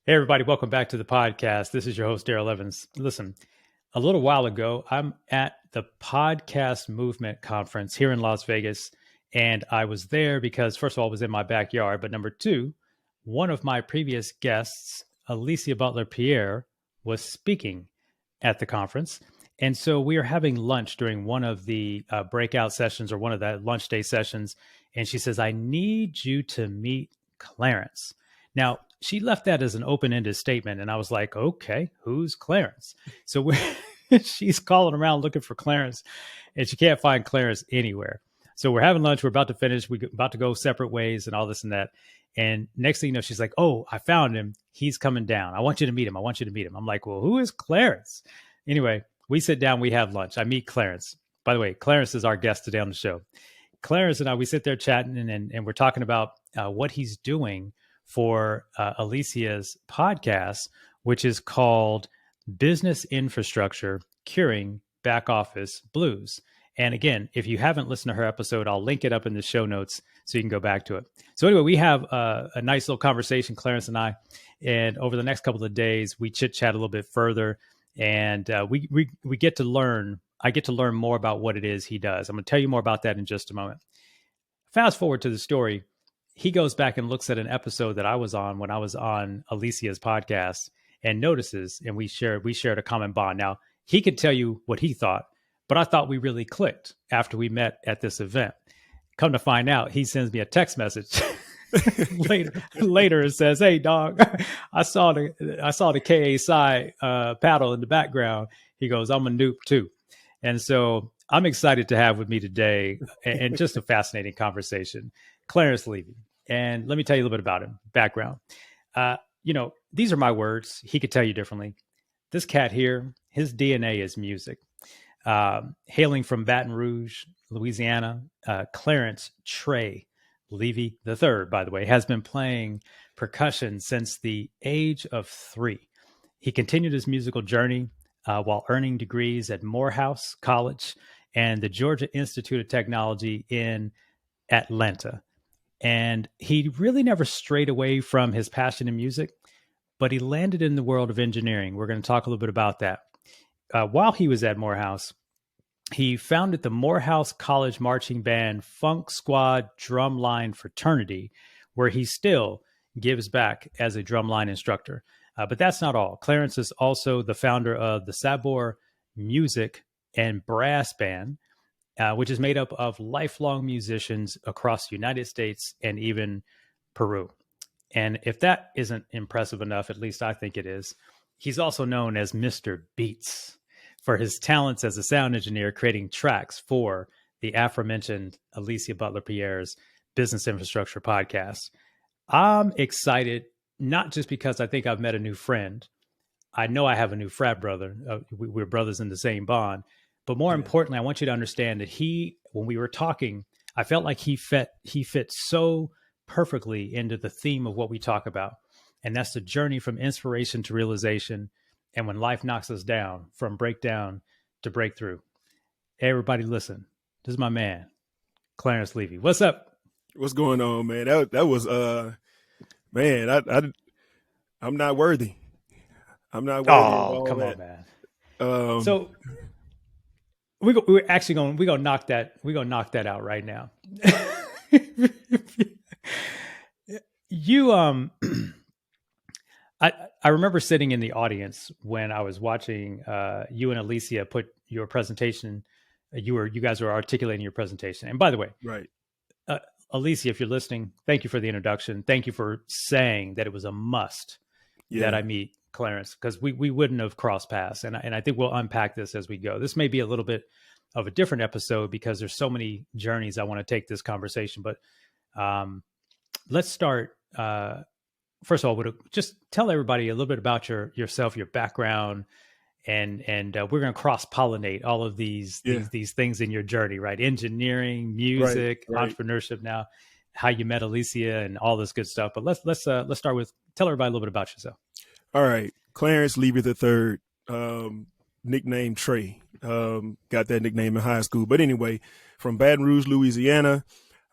Hey, everybody, welcome back to the podcast. This is your host, Darrell Evans. Listen, a little while ago, I'm at the Podcast Movement Conference here in Las Vegas. And I was there because, first of all, it was in my backyard. But number two, one of my previous guests, Alicia Butler-Pierre, was speaking at the conference. And so we are having lunch during one of the breakout sessions or one of the lunch day sessions. And she says, I need you to meet Clarence. Now, she left that as an open-ended statement. And I was like, okay, who's Clarence? So she's calling around looking for Clarence, and she can't find Clarence anywhere. So we're having lunch. We're about to finish. We're about to go separate ways and all this and that. And next thing you know, she's like, oh, I found him. He's coming down. I want you to meet him. I want you to meet him. I'm like, well, who is Clarence? Anyway, we sit down. We have lunch. I meet Clarence. By the way, Clarence is our guest today on the show. Clarence and I, we sit there chatting and we're talking about what he's doing for Alicia's podcast, which is called Business Infrastructure, Curing Back Office Blues. And again, if you haven't listened to her episode, I'll link it up in the show notes so you can go back to it. So anyway, we have a nice little conversation, Clarence and I, and over the next couple of days, we chit chat a little bit further, and we get to learn. I get to learn more about what it is he does. I'm going to tell you more about that in just a moment. Fast forward to the story. He goes back and looks at an episode that I was on when I was on Alicia's podcast and notices, and we shared a common bond. Now, he could tell you what he thought, but I thought we really clicked after we met at this event. Come to find out, he sends me a text message later and says, hey, dog, I saw the KA paddle in the background. He goes, I'm a noob too. And so I'm excited to have with me today, and just a fascinating conversation, Clarence Levy. And let me tell you a little bit about him, background. These are my words. He could tell you differently. This cat here, his DNA is music. Hailing from Baton Rouge, Louisiana, Clarence Trey Levy III, by the way, has been playing percussion since the age of 3. He continued his musical journey while earning degrees at Morehouse College and the Georgia Institute of Technology in Atlanta. And he really never strayed away from his passion in music, but he landed in the world of engineering. We're going to talk a little bit about that. While he was at Morehouse, he founded the Morehouse College Marching Band Funk Squad Drumline Fraternity, where he still gives back as a drumline instructor. But that's not all. Clarence is also the founder of the Sabor Music and Brass Band, which is made up of lifelong musicians across the United States and even Peru. And if that isn't impressive enough, at least I think it is, he's also known as Mr. Beats for his talents as a sound engineer, creating tracks for the aforementioned Alicia Butler-Pierre's Business Infrastructure podcast. I'm excited, not just because I think I've met a new friend. I know I have a new frat brother. We're brothers in the same bond. But more importantly, I want you to understand that when we were talking, I felt like he fit so perfectly into the theme of what we talk about. And that's the journey from inspiration to realization. And when life knocks us down, from breakdown to breakthrough. Hey, everybody, listen. This is my man, Clarence Levy. What's up? What's going on, man? That was man. I'm not worthy. I'm not worthy. Oh, come on, man. So we're actually gonna knock that out right now. I remember sitting in the audience when I was watching you and Alicia put your presentation. You guys were articulating your presentation. And by the way, right, Alicia, if you're listening, thank you for the introduction. Thank you for saying that it was a must that I meet Clarence, because we wouldn't have crossed paths. And I think we'll unpack this as we go. This may be a little bit of a different episode because there's so many journeys I want to take this conversation. But let's start. First of all, just tell everybody a little bit about yourself, your background, and we're going to cross-pollinate all of these things in your journey, right? Engineering, music, entrepreneurship. Now, how you met Alicia and all this good stuff. But let's start with tell everybody a little bit about yourself. All right, Clarence Levy III, nickname Trey. Got that nickname in high school. But anyway, from Baton Rouge, Louisiana.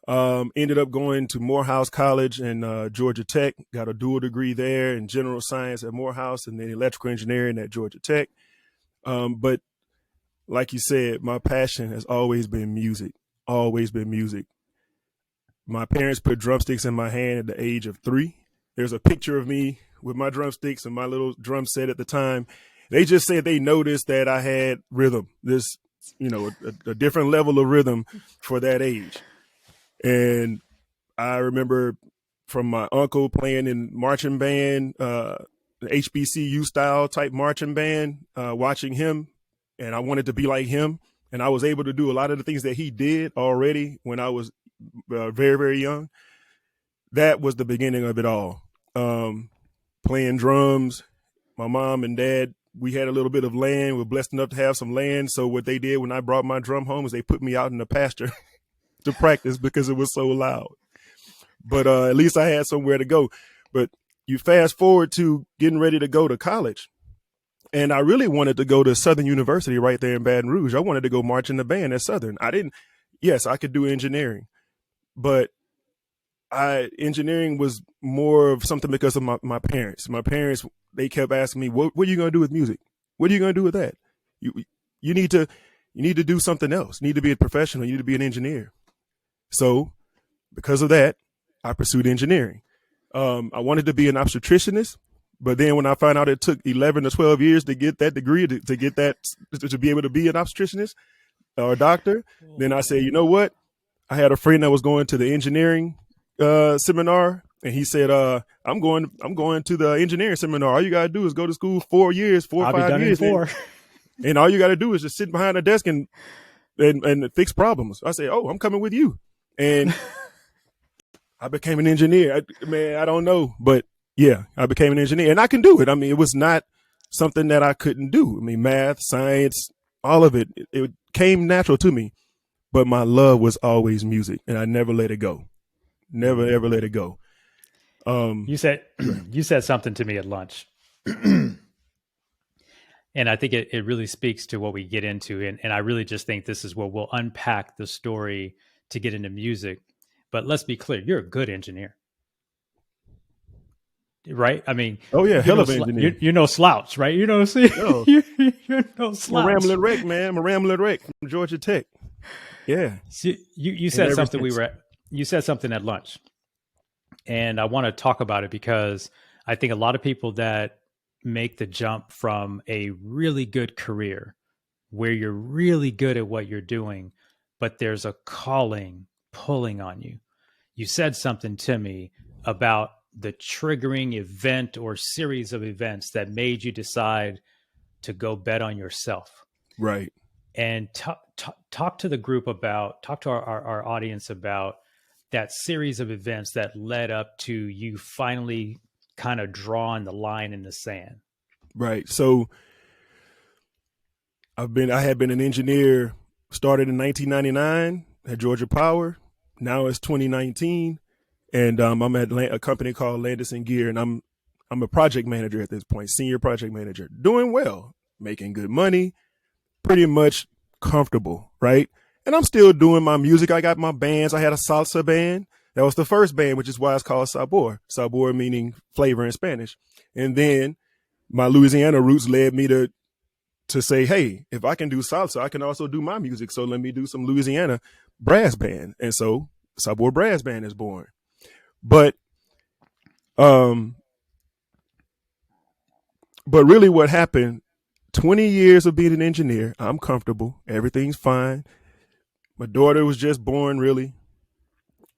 Ended up going to Morehouse College and Georgia Tech, got a dual degree there in general science at Morehouse and then electrical engineering at Georgia Tech. But like you said, my passion has always been music, always been music. My parents put drumsticks in my hand at the age of 3. There's a picture of me with my drumsticks and my little drum set at the time. They just said they noticed that I had rhythm, this, a different level of rhythm for that age. And I remember from my uncle playing in marching band, the HBCU style type marching band, watching him, and I wanted to be like him. And I was able to do a lot of the things that he did already when I was very, very young. That was the beginning of it all. Playing drums. My mom and dad, we had a little bit of land. We were blessed enough to have some land. So what they did when I brought my drum home is they put me out in the pasture to practice because it was so loud. But at least I had somewhere to go. But you fast forward to getting ready to go to college. And I really wanted to go to Southern University right there in Baton Rouge. I wanted to go march in the band at Southern. Yes, I could do engineering, but engineering was more of something because of my parents. My parents, they kept asking me, what are you going to do with music? What are you going to do with that? You need to do something else. You need to be a professional. You need to be an engineer. So because of that, I pursued engineering. I wanted to be an obstetricianist, but then when I found out it took 11 to 12 years to get that degree, to get that, to be able to be an obstetricianist or a doctor, then I said, you know what? I had a friend that was going to the engineering seminar, and he said, I'm going to the engineering seminar. All you got to do is go to school 4 years, 4 or 5 years. And all you got to do is just sit behind a desk and fix problems. I said, oh, I'm coming with you. And I became an engineer. I don't know, but yeah, I became an engineer and I can do it. I mean, it was not something that I couldn't do. I mean, math, science, all of it, it came natural to me, but my love was always music and I never let it go. Never, ever let it go. You said something to me at lunch. And I think it really speaks to what we get into. And I really just think this is where we'll unpack the story to get into music. But let's be clear, you're a good engineer. Right? I mean, oh yeah, hell of an engineer. You're no slouch, right? You know what I'm saying? No. You're no slouch. I'm a rambling wreck, man. I'm a rambling wreck from Georgia Tech. Yeah. See, you said something you said something at lunch. And I want to talk about it because I think a lot of people that make the jump from a really good career where you're really good at what you're doing, but there's a calling pulling on you. You said something to me about the triggering event or series of events that made you decide to go bet on yourself. Right. And talk to the group talk to our audience about that series of events that led up to you finally kind of drawing the line in the sand. Right. So I had been an engineer, started in 1999 at Georgia Power. Now it's 2019. And I'm at a company called Landis & Gear, and I'm a project manager at this point, senior project manager, doing well, making good money, pretty much comfortable, right? And I'm still doing my music. I got my bands. I had a salsa band. That was the first band, which is why it's called Sabor. Sabor meaning flavor in Spanish. And then my Louisiana roots led me to say, hey, if I can do salsa, I can also do my music. So let me do some Louisiana brass band. And so Sabor Brass Band is born. But really what happened, 20 years of being an engineer, I'm comfortable. Everything's fine. My daughter was just born, really.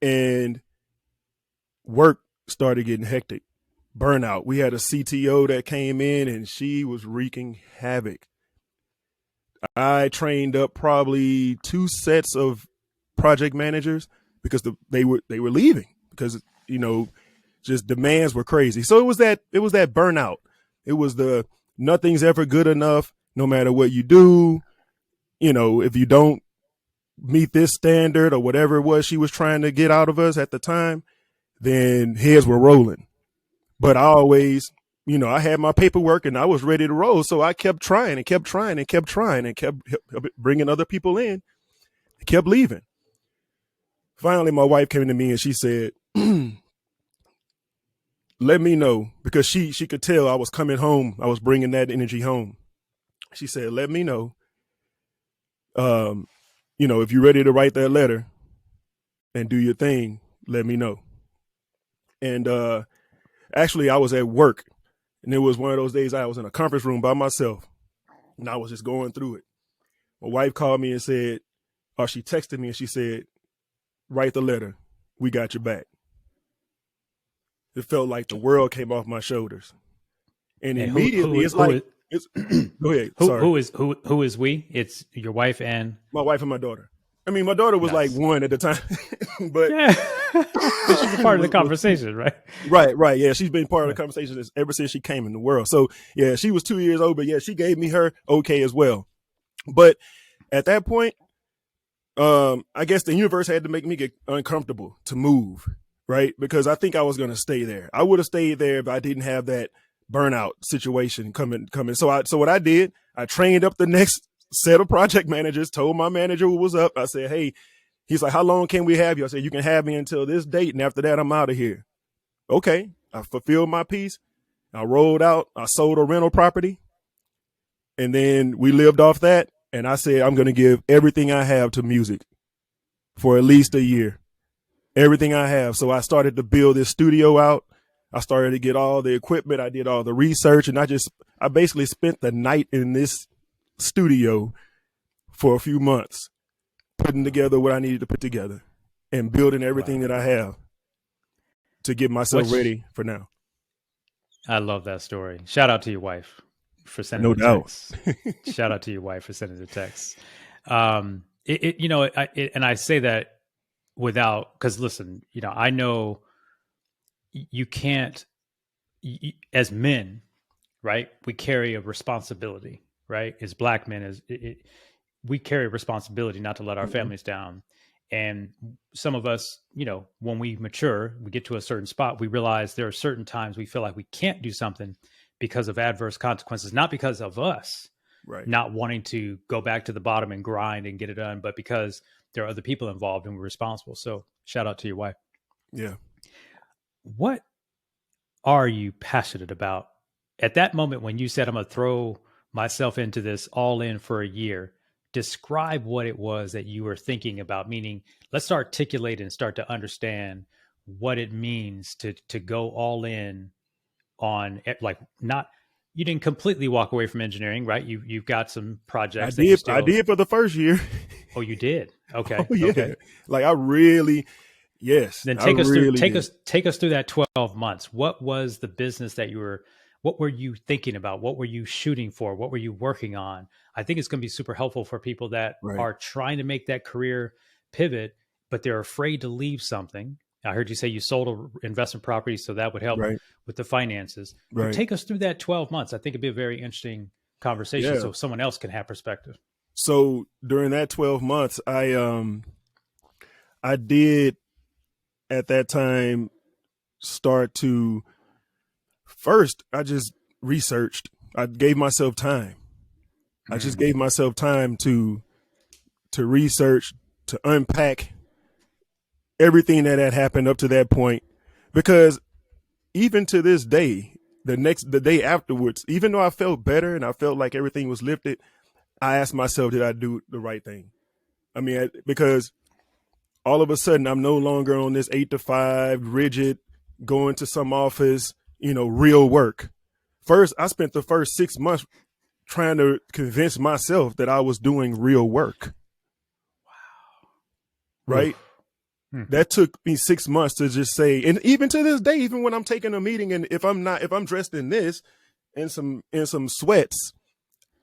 And work started getting hectic. Burnout. We had a CTO that came in and she was wreaking havoc. I trained up probably 2 sets of project managers because they were leaving because, just demands were crazy. So it was that burnout. It was the nothing's ever good enough, no matter what you do. If you don't meet this standard or whatever it was she was trying to get out of us at the time, then heads were rolling. But I always, I had my paperwork and I was ready to roll. So I kept trying and kept trying and kept trying and kept bringing other people in. I kept leaving. Finally, my wife came to me and she said, let me know, because she could tell I was coming home. I was bringing that energy home. She said, let me know, if you're ready to write that letter and do your thing, let me know. And actually, I was at work, and it was one of those days I was in a conference room by myself, and I was just going through it. My wife called me and said, or she texted me and she said, write the letter. We got your back. It felt like the world came off my shoulders. And immediately it's like, go ahead. Sorry. Who is we? It's your wife and my wife and my daughter. I mean, my daughter was like 1 at the time, but yeah. She's a part of the conversation, right? Right. Yeah. She's been part of the conversation ever since she came in the world. So yeah, she was 2 years old, but yeah, she gave me her okay as well. But at that point, I guess the universe had to make me get uncomfortable to move, right? Because I think I was going to stay there. I would have stayed there if I didn't have that burnout situation coming. So what I did, I trained up the next set of project managers, told my manager what was up. I said, hey, he's like, how long can we have you? I said, you can have me until this date. And after that, I'm out of here. Okay. I fulfilled my piece. I rolled out. I sold a rental property. And then we lived off that. And I said, I'm going to give everything I have to music for at least a year. Everything I have. So I started to build this studio out. I started to get all the equipment. I did all the research, and I basically spent the night in this studio for a few months, putting together what I needed to put together and building everything that I have to get myself ready for now. I love that story. Shout out to your wife for sending the text. Shout out to your wife for sending the text. And I say that because listen, I know you can't, as men, right? We carry a responsibility, right? As Black men, we carry a responsibility not to let our families down. And some of us, when we mature, we get to a certain spot, we realize there are certain times we feel like we can't do something because of adverse consequences, not because of us not wanting to go back to the bottom and grind and get it done, but because there are other people involved and we're responsible. So shout out to your wife. Yeah. What are you passionate about at that moment when you said, I'm going to throw myself into this all in for a year? Describe what it was that you were thinking about, meaning let's articulate and start to understand what it means to go all in on, like, not, you didn't completely walk away from engineering, right? You've got some projects. I did for the first year. Oh, you did? Okay. Oh, yeah. Okay. Like I really, yes. Then take us through that 12 months. What was the business what were you thinking about? What were you shooting for? What were you working on? I think it's going to be super helpful for people that are trying to make that career pivot, but they're afraid to leave something. I heard you say you sold an investment property, so that would help with the finances. But take us through that 12 months. I think it'd be a very interesting conversation so someone else can have perspective. So during that 12 months, I did at that time start to, first, I just researched. I gave myself time. I just gave myself time to research, to unpack everything that had happened up to that point. Because even to this day, the day afterwards, even though I felt better and I felt like everything was lifted, I asked myself, did I do the right thing? I mean, because all of a sudden I'm no longer on this 8 to 5 rigid, going to some office, real work. First, I spent the first 6 months trying to convince myself that I was doing real work. Wow. Right? That took me 6 months to just say, and even to this day, even when I'm taking a meeting and if I'm dressed in this and some sweats,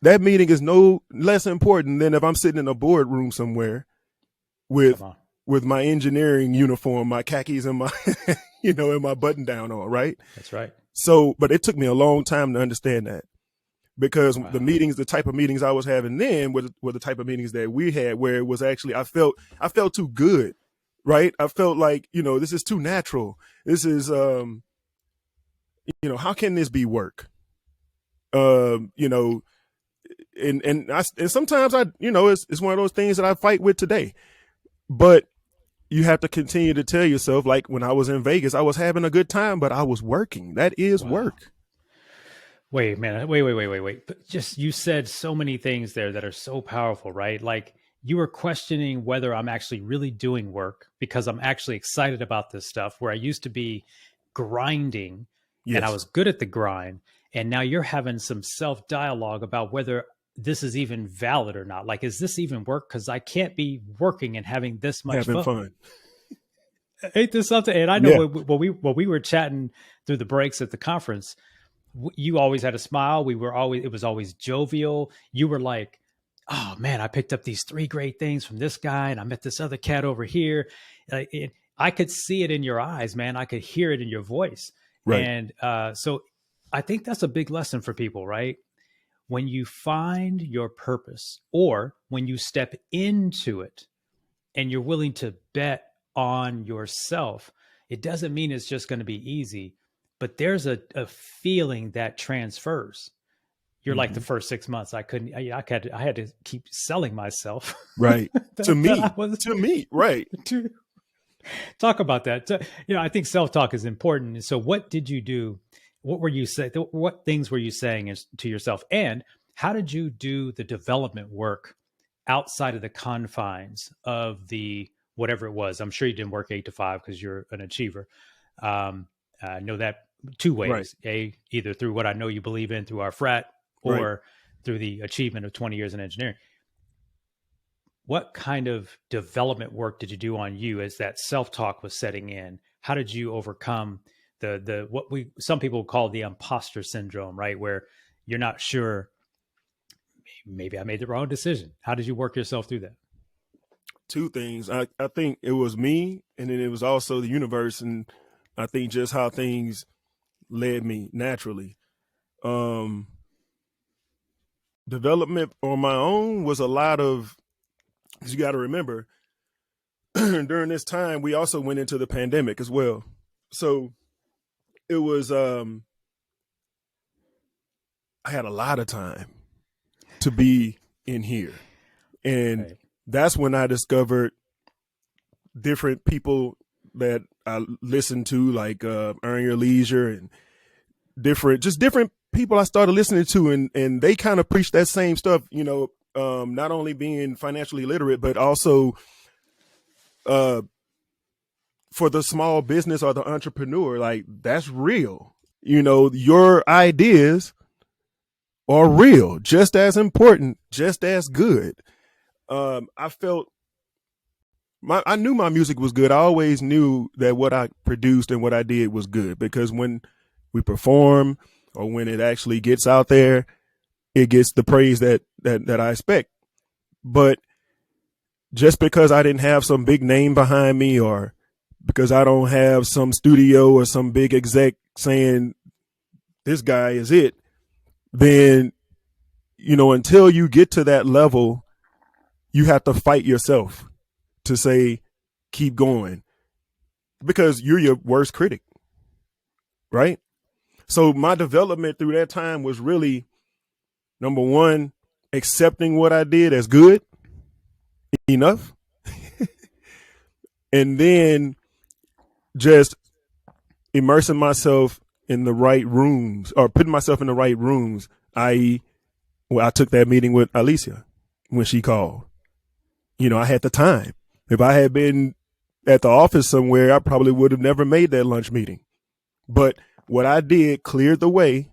that meeting is no less important than if I'm sitting in a boardroom somewhere with my engineering uniform, my khakis and my, and my button down on, right? That's right. So, but it took me a long time to understand that, because the type of meetings I was having then were the type of meetings that we had, where it was actually, I felt too good, right? I felt like, this is too natural. This is, how can this be work? And sometimes it's one of those things that I fight with today, but you have to continue to tell yourself, like when I was in Vegas, I was having a good time, but I was working. That is Wow. work. Wait, man. Wait. But just you said so many things there that are so powerful, right? Like you were questioning whether I'm actually really doing work because I'm actually excited about this stuff where I used to be grinding and I Yes. was good at the grind. And now you're having some self dialogue about whether this is even valid or not. Like, is this even work? Because I can't be working and having this much Having fun. fun. Ain't this something? And I know Yeah. when we were chatting through the breaks at the conference, you always had a smile. It was always jovial. You were like, oh man, I picked up these 3 great things from this guy and I met this other cat over here. I could see it in your eyes, man. I could hear it in your voice. Right. And so I think that's a big lesson for people, right? When you find your purpose or when you step into it and you're willing to bet on yourself, it doesn't mean it's just going to be easy, but there's a feeling that transfers. You're like the Mm-hmm. first 6 months. I had to keep selling myself. Right. To that I me. was To me. Right. to talk about that. I think self-talk is important. So what did you do? What were you saying? What things were you saying to yourself? And how did you do the development work outside of the confines of the whatever it was? I'm sure you didn't work 8 to 5 because you're an achiever. I know that 2 Right. ways: either through what I know you believe in through our frat, Right. or through the achievement of 20 years in engineering. What kind of development work did you do on you as that self-talk was setting in? How did you overcome the what we some people call the imposter syndrome, right? Where you're not sure, maybe I made the wrong decision. How did you work yourself through that? 2 things. I think it was me, and then it was also the universe, and I think just how things led me naturally. Um, Development on my own was a lot of, because you got to remember, during this time, we also went into the pandemic as well. So it was, I had a lot of time to be in here. And Right. that's when I discovered different people that I listened to, like Earn Your Leisure, and different people I started listening to, and they kind of preach that same stuff, not only being financially literate, but also for the small business or the entrepreneur, like that's real. Your ideas are real, just as important, just as good. I felt I knew my music was good. I always knew that what I produced and what I did was good, because when we perform or when it actually gets out there, it gets the praise that I expect. But just because I didn't have some big name behind me, or because I don't have some studio or some big exec saying this guy is it, then, until you get to that level, you have to fight yourself to say, keep going, because you're your worst critic, right? So my development through that time was really, number one, accepting what I did as good enough, and then just immersing myself in the right rooms, or putting myself in the right rooms, i.e., I took that meeting with Alicia when she called. I had the time. If I had been at the office somewhere, I probably would have never made that lunch meeting. But what I did cleared the way,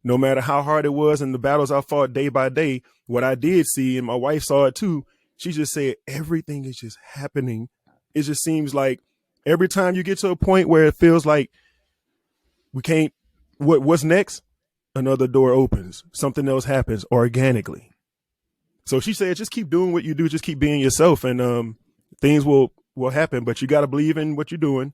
no matter how hard it was and the battles I fought day by day. What I did see, and my wife saw it too, she just said, everything is just happening. It just seems like every time you get to a point where it feels like we can't, what's next? Another door opens. Something else happens organically. So she said, just keep doing what you do. Just keep being yourself, and things will happen. But you got to believe in what you're doing.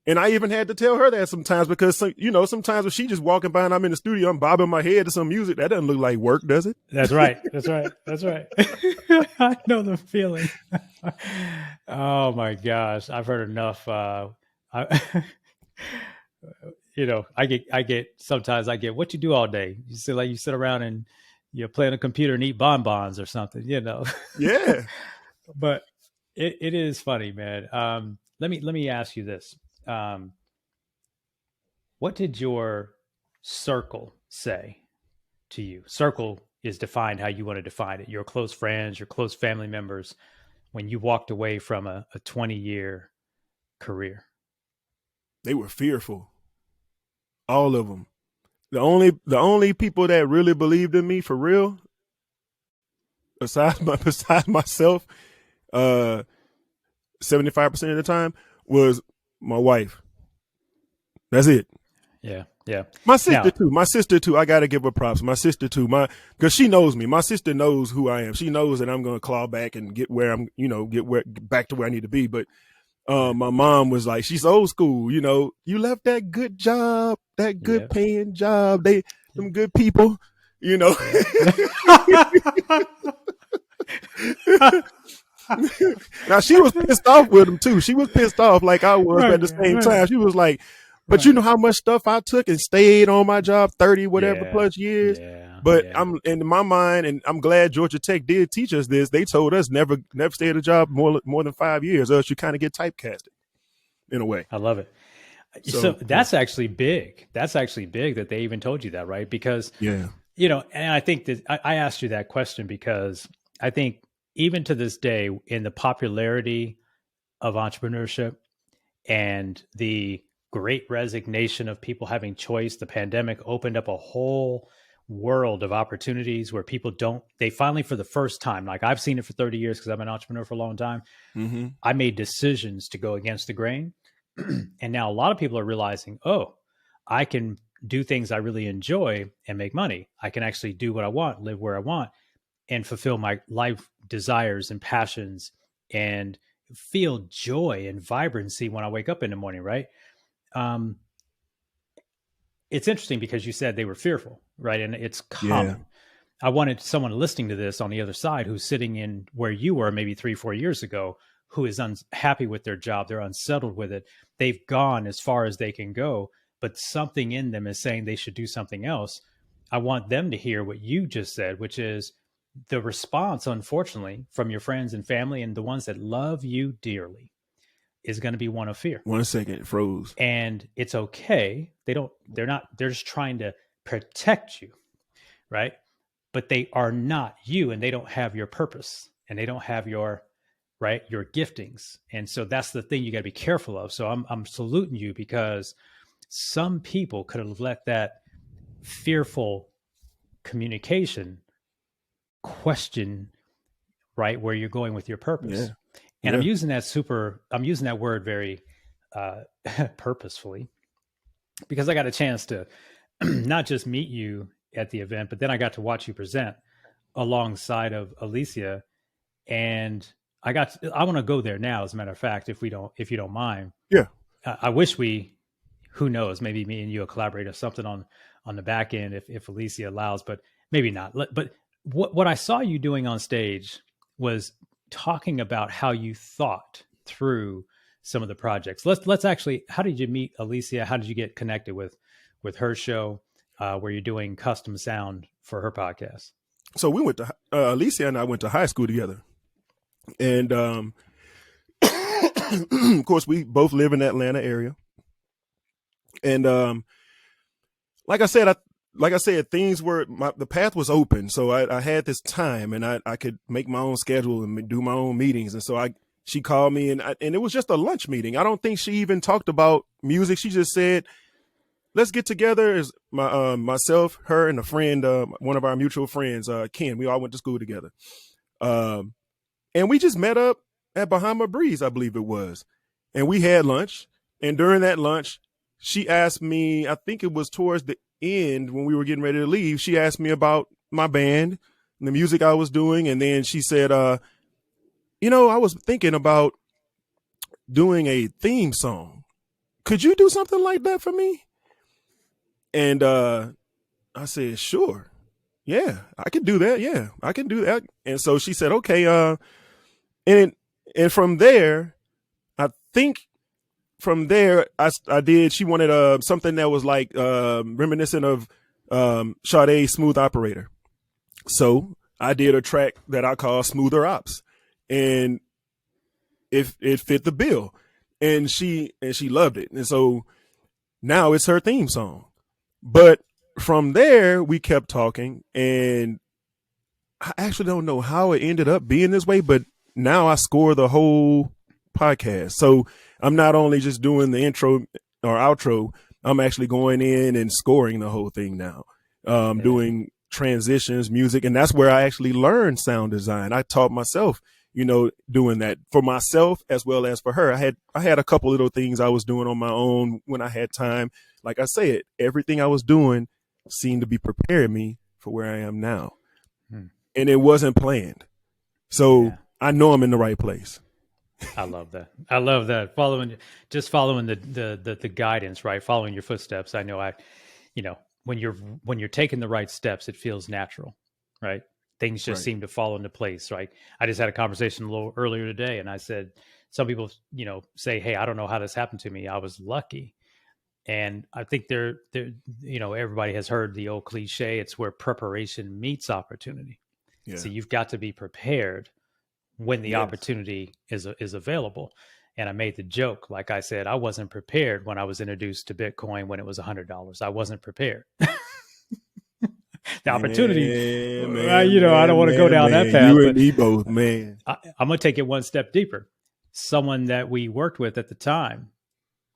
And I even had to tell her that sometimes, because, sometimes when she just walking by and I'm in the studio, I'm bobbing my head to some music. That doesn't look like work, does it? That's right. That's right. That's right. I know the feeling. Oh my gosh. I've heard enough. Sometimes I get, what you do all day? You sit around and you play on a computer and eat bonbons or something, Yeah. but It is funny, man. Let me ask you this. Um, what did your circle say to you? Circle is defined how you want to define it. Your close friends, your close family members, when you walked away from a 20-year career. They were fearful, all of them. The only people that really believed in me for real, besides myself, 75% of the time, was my wife. That's it. Yeah, yeah. My sister Now, too. My sister too. I gotta give her props. My sister too. Because she knows me. My sister knows who I am. She knows that I'm gonna claw back and get where I'm. Back to where I need to be. But my mom was like, she's old school. You left that good job, that good yeah. paying job. Them good people. Yeah. Now she was pissed off with him too. She was pissed off like I was, but at the same time, she was like, but you know how much stuff I took and stayed on my job 30 whatever plus years. Yeah, But yeah. I'm in my mind, and I'm glad Georgia Tech did teach us this. They told us never stay at a job more than 5 years, or else you kind of get typecasted in a way. I love it. So that's actually big. That's actually big that they even told you that, right? Because, yeah, and I think that I asked you that question because I think even to this day, in the popularity of entrepreneurship and the great resignation of people having choice, the pandemic opened up a whole world of opportunities where people they finally, for the first time, like I've seen it for 30 years because I'm an entrepreneur for a long time. mm-hmm. I made decisions to go against the grain. And now a lot of people are realizing, oh, I can do things I really enjoy and make money. I can actually do what I want, live where I want, and fulfill my life desires and passions and feel joy and vibrancy when I wake up in the morning, right? It's interesting because you said they were fearful, right? And it's common. Yeah. I wanted someone listening to this on the other side who's sitting in where you were maybe 3-4 years ago, who is unhappy with their job. They're unsettled with it. They've gone as far as they can go, but something in them is saying they should do something else. I want them to hear what you just said, which is the response, unfortunately, from your friends and family and the ones that love you dearly is going to be one of fear. 1 second, it froze. And it's okay. They're just trying to protect you, right? But they are not you, and they don't have your purpose, and they don't have your giftings. And so that's the thing you got to be careful of. So I'm saluting you, because some people could have let that fearful communication question, right, where you're going with your purpose. Yeah. And I'm using that word very purposefully, because I got a chance to not just meet you at the event, but then I got to watch you present alongside of Alicia. And I want to go there now, as a matter of fact, if you don't mind. Yeah. I wish who knows, maybe me and you will collaborate or something on the back end if Alicia allows, but maybe not. But what I saw you doing on stage was talking about how you thought through some of the projects. Let's actually, how did you meet Alicia? How did you get connected with her show, where you're doing custom sound for her podcast? So we went to Alicia and I went to high school together, and of course we both live in the Atlanta area. And like I said, things were, the path was open. So I had this time, and I could make my own schedule and do my own meetings. And so she called me, and it was just a lunch meeting. I don't think she even talked about music. She just said, let's get together as myself, her, and a friend, one of our mutual friends, Ken. We all went to school together. And we just met up at Bahama Breeze, I believe it was. And we had lunch. And during that lunch, she asked me, I think it was towards the end when we were getting ready to leave, she asked me about my band and the music I was doing. And then she said, I was thinking about doing a theme song. Could you do something like that for me? And I said, sure. Yeah, I can do that. Yeah, I can do that. And so she said, okay. And from there, I think from there, I did. She wanted something that was like reminiscent of Sade's Smooth Operator. So I did a track that I call Smoother Ops. And it fit the bill, and she loved it. And so now it's her theme song. But from there, we kept talking, and I actually don't know how it ended up being this way, but now I score the whole podcast. So I'm not only just doing the intro or outro, I'm actually going in and scoring the whole thing now. Doing transitions, music, and that's where I actually learned sound design. I taught myself, doing that for myself as well as for her. I had a couple little things I was doing on my own when I had time. Like I said, everything I was doing seemed to be preparing me for where I am now. And it wasn't planned. So I know I'm in the right place. I love that. I love that. Following the guidance, right? Following your footsteps. I know when you're taking the right steps, it feels natural, right? Things just seem to fall into place, right? I just had a conversation a little earlier today, and I said, some people, say, "Hey, I don't know how this happened to me. I was lucky." And I think everybody has heard the old cliche, it's where preparation meets opportunity. Yeah. So you've got to be prepared when the opportunity is available. And I made the joke, like I said, I wasn't prepared when I was introduced to Bitcoin when it was $100. I wasn't prepared. The opportunity, I don't want to go down that path. You and me both, man. I'm going to take it one step deeper. Someone that we worked with at the time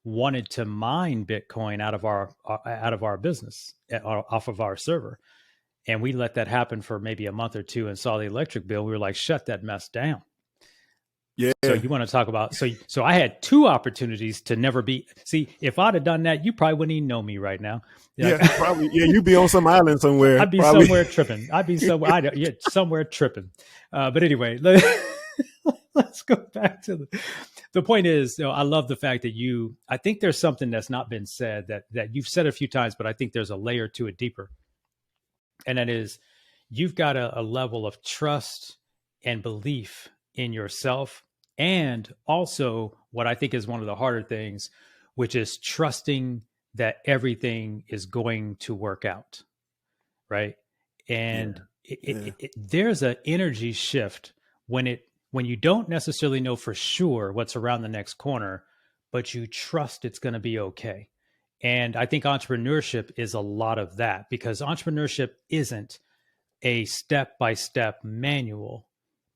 wanted to mine Bitcoin out of our business, off of our server. And we let that happen for maybe a month or two and saw the electric bill. We were like, shut that mess down. Yeah. So you want to talk about, so I had two opportunities to never be, see, if I'd have done that, you probably wouldn't even know me right now. Probably. Yeah. You'd be on some island somewhere. I'd be somewhere tripping. Somewhere tripping. But anyway, let's go back to the point is, I love the fact that I think there's something that's not been said that you've said a few times, but I think there's a layer to it deeper. And that is, you've got a level of trust and belief in yourself. And also what I think is one of the harder things, which is trusting that everything is going to work out. Right. And there's an energy shift when you don't necessarily know for sure what's around the next corner, but you trust it's going to be okay. And I think entrepreneurship is a lot of that, because entrepreneurship isn't a step-by-step manual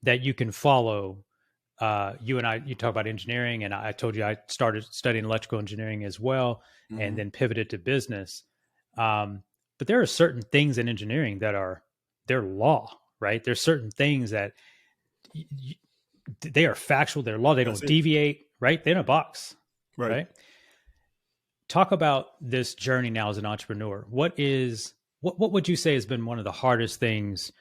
that you can follow. You talk about engineering, and I told you I started studying electrical engineering as well, and then pivoted to business. But there are certain things in engineering that they're law, right? There's certain things that they are factual, they're law, they don't deviate, right? They're in a box, right? Talk about this journey now as an entrepreneur. What would you say has been one of the hardest things,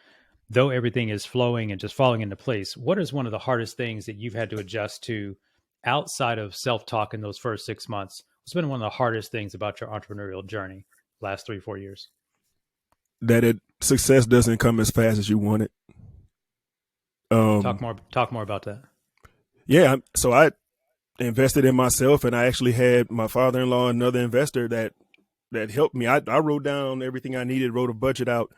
though everything is flowing and just falling into place? What is one of the hardest things that you've had to adjust to outside of self-talk in those first 6 months? What's been one of the hardest things about your entrepreneurial journey last 3-4 years? That success doesn't come as fast as you want it. Talk more about that. Yeah. So I invested in myself, and I actually had my father-in-law, another investor that helped me. I wrote down everything I needed, wrote a budget out,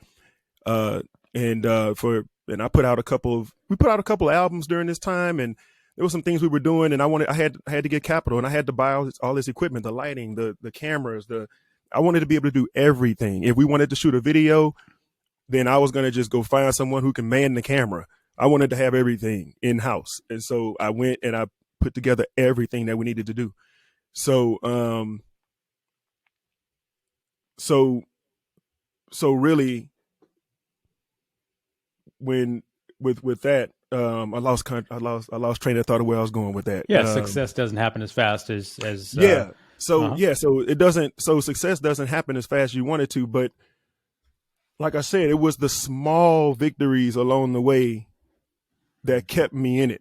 and I put out a couple of albums during this time, and there were some things we were doing, and I had to get capital, and I had to buy all this equipment, the lighting, the cameras, I wanted to be able to do everything. If we wanted to shoot a video, then I was going to just go find someone who can man the camera. I wanted to have everything in-house. And so I went and I put together everything that we needed to do. So, so really, when with that, I lost train of thought of where I was going with that. Yeah, success doesn't happen as fast as So it doesn't. So success doesn't happen as fast as you want it to. But like I said, it was the small victories along the way that kept me in it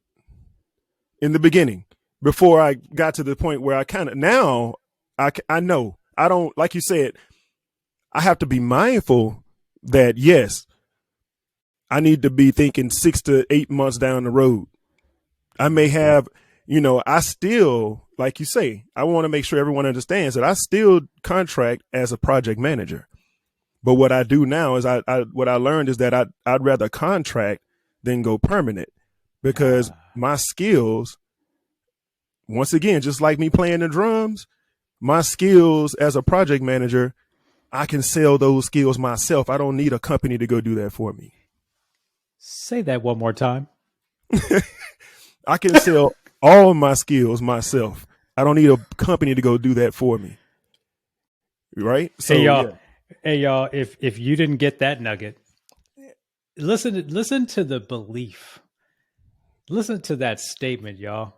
in the beginning, before I got to the point where now I know I don't, like you said, I have to be mindful that, yes, I need to be thinking 6 to 8 months down the road. I may have, I still, like you say, I want to make sure everyone understands that I still contract as a project manager. But what I do now is what I learned is that I'd rather contract than go permanent, because my skills once again, just like me playing the drums, my skills as a project manager, I can sell those skills myself. I don't need a company to go do that for me. Say that one more time. I can sell all my skills myself. I don't need a company to go do that for me. Right? So, hey y'all, if you didn't get that nugget, listen to the belief. Listen to that statement, y'all.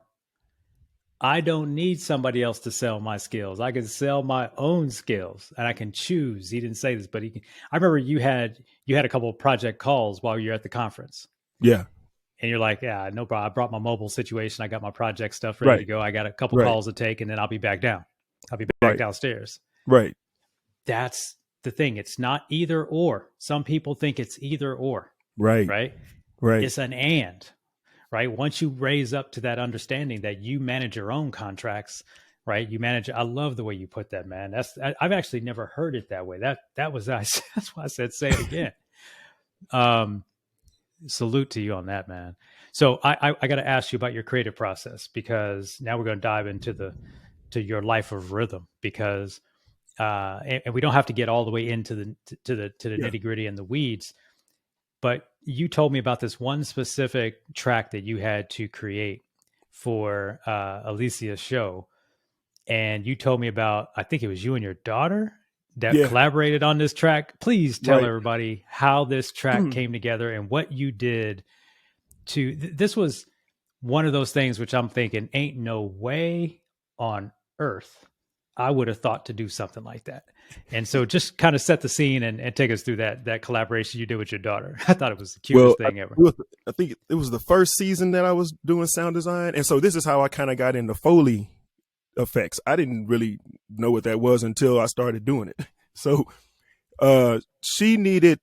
I don't need somebody else to sell my skills. I can sell my own skills, and I can choose. He didn't say this, but I remember you had a couple of project calls while you were at the conference. Yeah. And you're like, yeah, no problem. I brought my mobile situation. I got my project stuff ready to go. I got a couple calls to take, and then I'll be back down. I'll be back downstairs. Right. That's the thing. It's not either or. Some people think it's either or. Right. Right. Right. It's an and. Right. Once you raise up to that understanding that you manage your own contracts, right? You manage. I love the way you put that, man. I've actually never heard it that way. That's why I said, say it again. Salute to you on that, man. So I got to ask you about your creative process, because now we're going to dive into your life of rhythm, because and we don't have to get all the way into the nitty gritty and the weeds. But you told me about this one specific track that you had to create for Alicia's show. And you told me about, I think it was you and your daughter that collaborated on this track. Please tell everybody how this track came together and what you did to, this was one of those things which I'm thinking, ain't no way on earth I would have thought to do something like that. And so just kind of set the scene and take us through that collaboration you did with your daughter. I thought it was the cutest thing ever. I think it was the first season that I was doing sound design. And so this is how I kind of got into Foley effects. I didn't really know what that was until I started doing it. So she needed,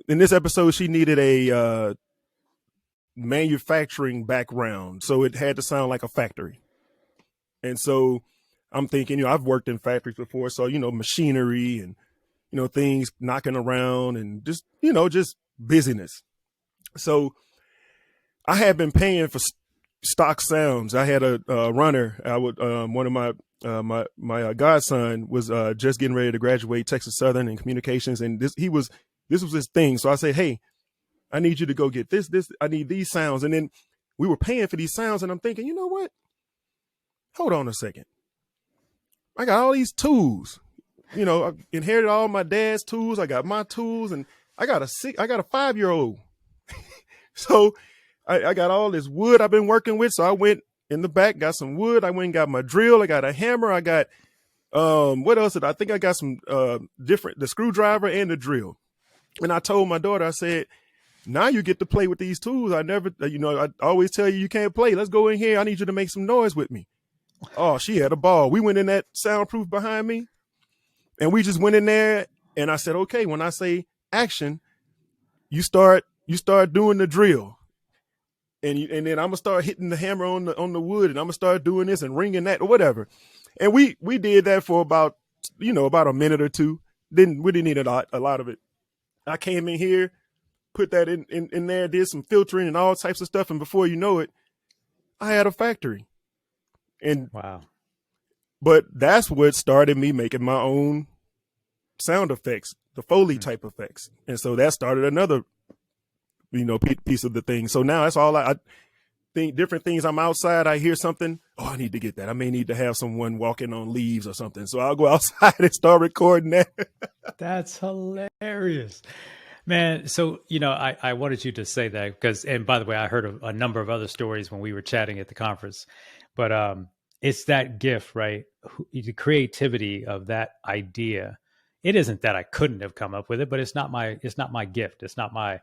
in this episode, she needed a manufacturing background. So it had to sound like a factory. And so I'm thinking, I've worked in factories before, so, machinery and, things knocking around and just, just busyness. So I had been paying for stock sounds. I had a runner. I would, one of my godson was just getting ready to graduate Texas Southern in communications. And this was his thing. So I said, hey, I need you to go get this, I need these sounds. And then we were paying for these sounds. And I'm thinking, you know what? Hold on a second. I got all these tools, I inherited all my dad's tools. I got my tools, and I got a 5-year-old. So I got all this wood I've been working with. So I went in the back, got some wood. I went and got my drill. I got a hammer. I got, what else? I think I got some, the screwdriver and the drill. And I told my daughter, I said, now you get to play with these tools. I always tell you can't play. Let's go in here. I need you to make some noise with me. Oh, she had a ball. We went in that soundproof behind me, and we just went in there, and I said, okay, when I say action, you start doing the drill. And then I'm gonna start hitting the hammer on the wood, and I'm gonna start doing this and ringing that or whatever. And we did that for about a minute or two. We didn't need a lot of it. I came in here, put that in there, did some filtering and all types of stuff, and before you know it, I had a factory. And wow. But that's what started me making my own sound effects, the Foley type effects. And so that started another, piece of the thing. So now that's all I think, different things. I'm outside, I hear something. Oh, I need to get that. I may need to have someone walking on leaves or something. So I'll go outside and start recording that. That's hilarious, man. So, I wanted you to say that because, and by the way, I heard a number of other stories when we were chatting at the conference. But it's that gift, right? The creativity of that idea. It isn't that I couldn't have come up with it, but it's not my gift. It's not my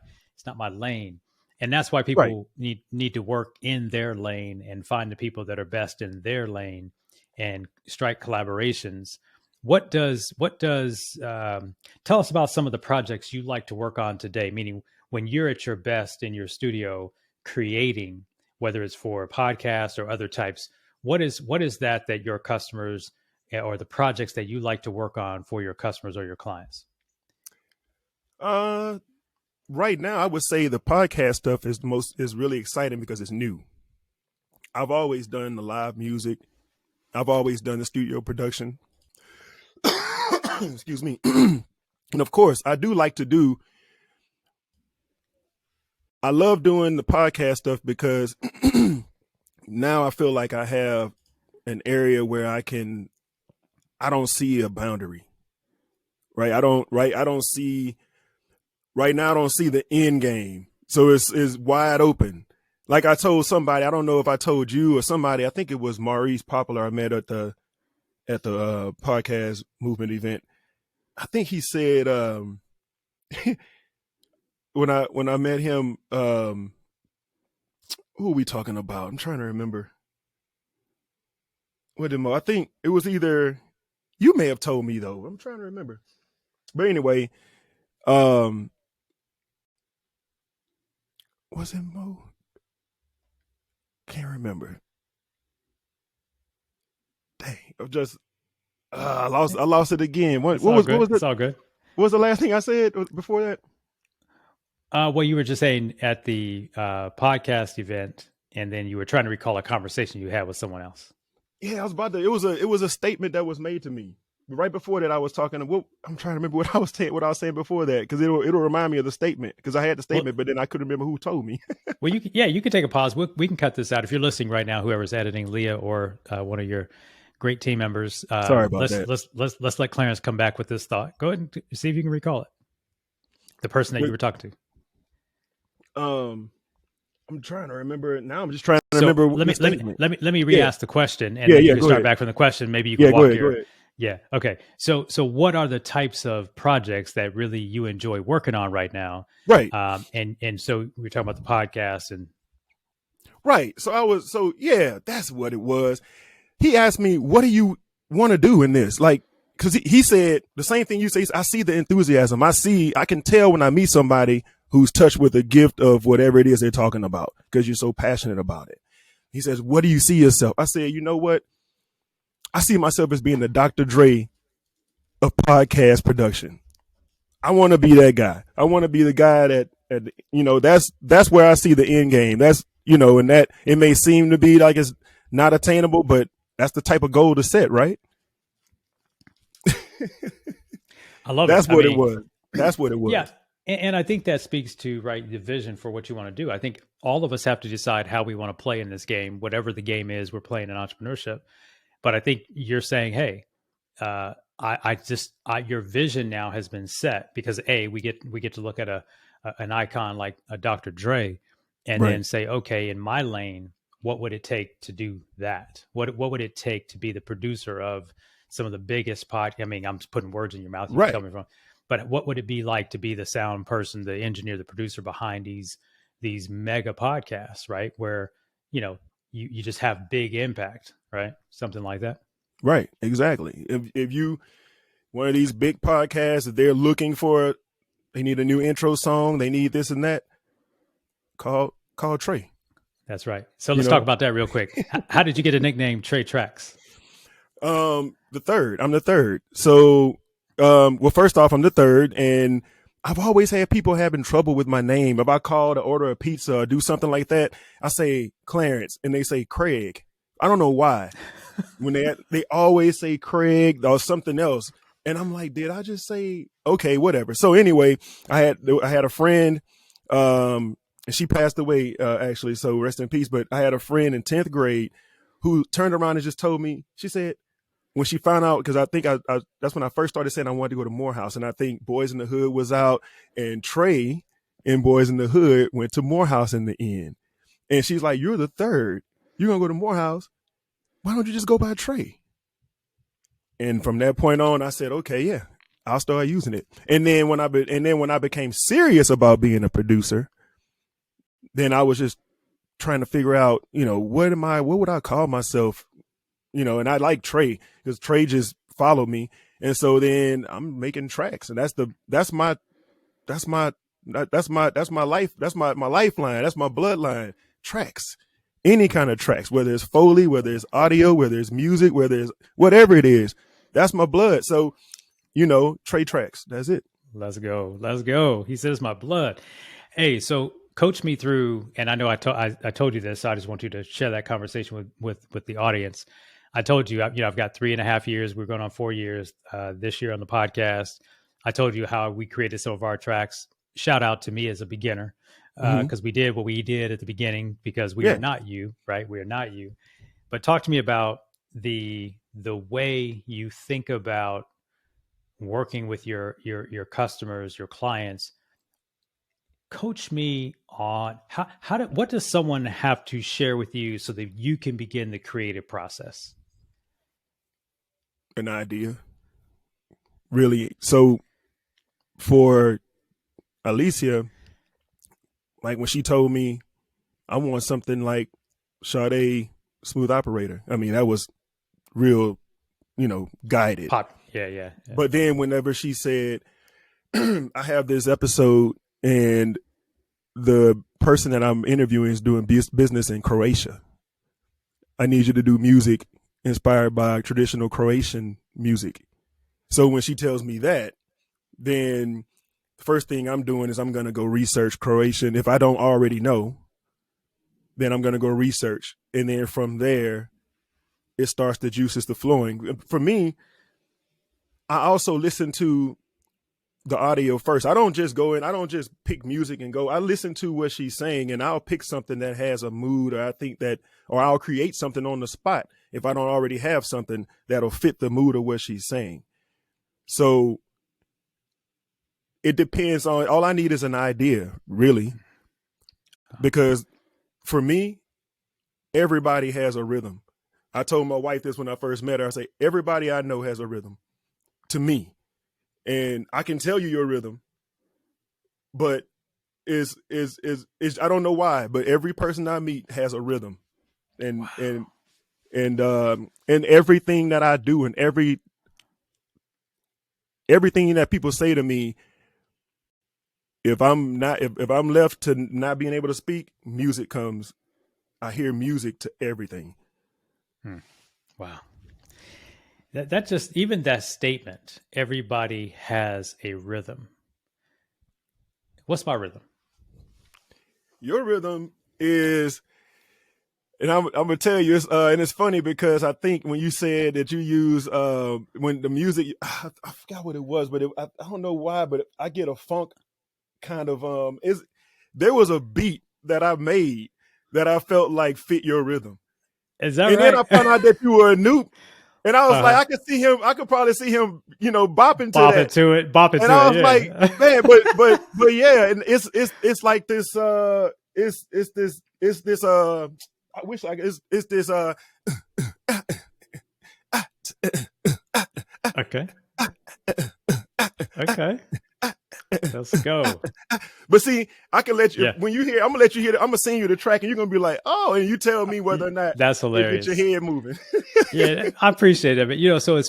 lane. And that's why people need to work in their lane and find the people that are best in their lane and strike collaborations. What does tell us about some of the projects you like to work on today? Meaning when you're at your best in your studio creating, whether it's for a podcast or other types, what is that your customers or the projects that you like to work on for your customers or your clients? Right now, I would say the podcast stuff is really exciting because it's new. I've always done the live music. I've always done the studio production. Excuse me. And of course, I love doing the podcast stuff because now I feel like I have an area where I don't see a boundary, right? I don't see the end game. So it's wide open. Like I told somebody, I don't know if I told you or somebody, I think it was Maurice Popular I met at the podcast movement event. I think he said, when I met him, who are we talking about? I'm trying to remember. I think it was either, you may have told me though. I'm trying to remember. But anyway, was it Mo? Can't remember. Dang, I lost it again. What was it? It's all good. What was the last thing I said before that? Well, you were just saying at the podcast event, and then you were trying to recall a conversation you had with someone else. Yeah, I was about to. It was a statement that was made to me. But right before that, I was talking. I'm trying to remember what I was saying before that, because it'll remind me of the statement, because I had the statement, but then I couldn't remember who told me. Well, you can take a pause. We can cut this out if you're listening right now. Whoever's editing, Leah or one of your great team members. Sorry about that. Let's let Clarence come back with this thought. Go ahead and see if you can recall it. The person that you were talking to. I'm trying to remember it now. I'm just trying to remember. Let me re-ask the question, and then you can start back from the question. Maybe you can walk go ahead. Yeah. Okay. So what are the types of projects that really you enjoy working on right now? Right. And so we're talking about the podcast and. Right. So that's what it was. He asked me, what do you want to do in this? Like, cause he said the same thing you say. I see the enthusiasm. I can tell when I meet somebody who's touched with a gift of whatever it is they're talking about, because you're so passionate about it. He says, what do you see yourself? I said, you know what? I see myself as being the Dr. Dre of podcast production. I want to be that guy. I want to be the guy that that's where I see the end game. That's, and that it may seem to be like it's not attainable, but that's the type of goal to set, right? I love it. It was. That's what it was. Yeah. And I think that speaks to, right, the vision for what you want to do. I think all of us have to decide how we want to play in this game, whatever the game is we're playing in entrepreneurship. But I think you're saying, hey, your vision now has been set because we get to look at an icon like a Dr. Dre and then say, okay, in my lane, what would it take to do that? What would it take to be the producer of some of the biggest podcasts? I mean, I'm just putting words in your mouth. You can tell me from. But what would it be like to be the sound person, the engineer, the producer behind these mega podcasts, right? Where, you just have big impact, right? Something like that. Right. Exactly. If you, one of these big podcasts, if they're looking they need a new intro song, they need this and that, call Trey. That's right. So let's talk about that real quick. How did you get a nickname Trey Tracks? The third. I'm the third. So, well, first off, I'm the third, and I've always had people having trouble with my name. If I call to order a pizza or do something like that, I say Clarence and they say Craig. I don't know why. When they always say Craig or something else. And I'm like, did I just say, okay, whatever. So anyway, I had a friend, and she passed away, actually. So rest in peace. But I had a friend in 10th grade who turned around and just told me, she said, when she found out, because I think that's when I first started saying I wanted to go to Morehouse. And I think Boys in the Hood was out, and Trey and Boys in the Hood went to Morehouse in the end. And she's like, you're the third. You're going to go to Morehouse. Why don't you just go by Trey? And from that point on, I said, okay, yeah, I'll start using it. And then when I became serious about being a producer, then I was just trying to figure out, what would I call myself? And I like Trey because Trey just followed me. And so then I'm making tracks, and that's my life. That's my lifeline. That's my bloodline. Tracks, any kind of tracks, whether it's Foley, whether it's audio, whether it's music, whether it's whatever it is, that's my blood. So, Trey Tracks, that's it. Let's go. He says my blood. Hey, so coach me through, and I know I told you this, so I just want you to share that conversation with the audience. I told you, I've got 3.5 years. We're going on 4 years this year on the podcast. I told you how we created some of our tracks. Shout out to me as a beginner, because we did what we did at the beginning because we are not you, right? We are not you. But talk to me about the way you think about working with your customers, your clients. Coach me on what does someone have to share with you so that you can begin the creative process? An idea, really. So for Alicia, like when she told me I want something like Sade Smooth Operator, I mean, that was real, guided. Yeah. But then whenever she said, I have this episode and the person that I'm interviewing is doing business in Croatia. I need you to do music inspired by traditional Croatian music. So when she tells me that, then the first thing I'm doing is I'm going to go research Croatian. If I don't already know, then I'm going to go research. And then from there, it starts, the juices to flowing. For me, I also listen to the audio first. I don't just go in, I don't just pick music and go. I listen to what she's saying, and I'll pick something that has a mood, or I think that, or I'll create something on the spot if I don't already have something that'll fit the mood of what she's saying. So it depends on, all I need is an idea, really. Because for me, everybody has a rhythm. I told my wife this when I first met her. I say, everybody I know has a rhythm to me. And I can tell you your rhythm, but is I don't know why, but every person I meet has a rhythm, and wow. and everything that I do, and everything that people say to me, if I'm left to not being able to speak, music comes. I hear music to everything. Wow. That just, even that statement, everybody has a rhythm. What's my rhythm? Your rhythm is, and I'm going to tell you, and it's funny because I think when you said that you use, when the music, I forgot what it was, but I don't know why, but I get a funk kind of, there was a beat that I made that I felt like fit your rhythm. Is that and right? And then I found out that you were a noob. And I was like, I could probably see him, bopping to that. Bopping and to I it. was Yeah. like, man, but yeah, and it's like this, it's this, I wish it's this, Okay. Let's go. But see, I can let you, when you hear, I'm gonna let you hear, I'm gonna sing you the track, and you're gonna be like, oh, and you tell me whether or not that's hilarious. Get your head moving. Yeah, I appreciate it. But, so